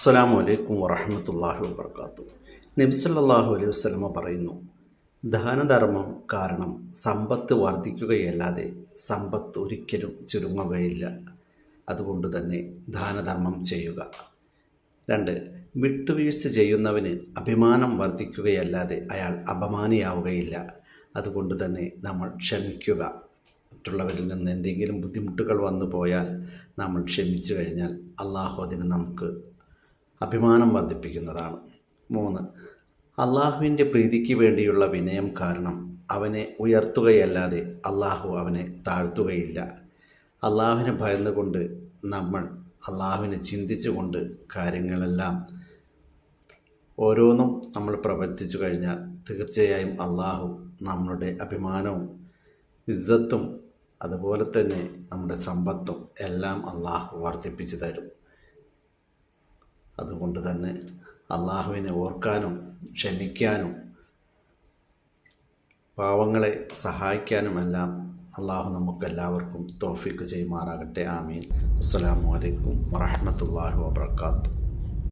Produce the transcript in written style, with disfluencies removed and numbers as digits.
അസ്സലാമു അലൈക്കും വറഹ്മത്തുള്ളാഹി വബർക്കാത്തുഹു. നബി സല്ലല്ലാഹു അലൈഹി വസല്ലമ പറയുന്നു, ദാനധർമ്മം കാരണം സമ്പത്ത് വർദ്ധിക്കുകയല്ലാതെ സമ്പത്ത് ഒരിക്കലും ചുരുങ്ങുകയില്ല. അതുകൊണ്ട് തന്നെ ദാനധർമ്മം ചെയ്യുക. 2. വിട്ടുവീഴ്ച ചെയ്യുന്നവന് അഭിമാനം വർദ്ധിക്കുകയല്ലാതെ അയാൾ അപമാനിയാവുകയില്ല. അതുകൊണ്ട് തന്നെ നമ്മൾ ക്ഷമിക്കുക. മറ്റുള്ളവരിൽ നിന്ന് എന്തെങ്കിലും ബുദ്ധിമുട്ടുകൾ വന്നു പോയാൽ നമ്മൾ ക്ഷമിച്ചു കഴിഞ്ഞാൽ അള്ളാഹു അതിന് നമുക്ക് അഭിമാനം വർദ്ധിപ്പിക്കുന്നതാണ്. 3. അള്ളാഹുവിൻ്റെ പ്രീതിക്ക് വേണ്ടിയുള്ള വിനയം കാരണം അവനെ ഉയർത്തുകയല്ലാതെ അള്ളാഹു അവനെ താഴ്ത്തുകയില്ല. അള്ളാഹുവിനെ ഭയന്നുകൊണ്ട് നമ്മൾ അള്ളാഹുവിനെ ചിന്തിച്ചുകൊണ്ട് കാര്യങ്ങളെല്ലാം ഓരോന്നും നമ്മൾ പ്രവർത്തിച്ചു കഴിഞ്ഞാൽ തീർച്ചയായും അള്ളാഹു നമ്മളുടെ അഭിമാനവും ഇസ്സത്തും അതുപോലെ തന്നെ നമ്മുടെ സമ്പത്തും എല്ലാം അള്ളാഹു വർദ്ധിപ്പിച്ചു തരും. അതുകൊണ്ട് തന്നെ അള്ളാഹുവിനെ ഓർക്കാനും ക്ഷമിക്കാനും പാവങ്ങളെ സഹായിക്കാനുമെല്ലാം അള്ളാഹു നമുക്കെല്ലാവർക്കും തൗഫീഖ് ചെയ്യുമാറാകട്ടെ. ആമീൻ. അസ്സലാമു അലൈക്കും വറഹ്മത്തുള്ളാഹി വബറകാതുഹു.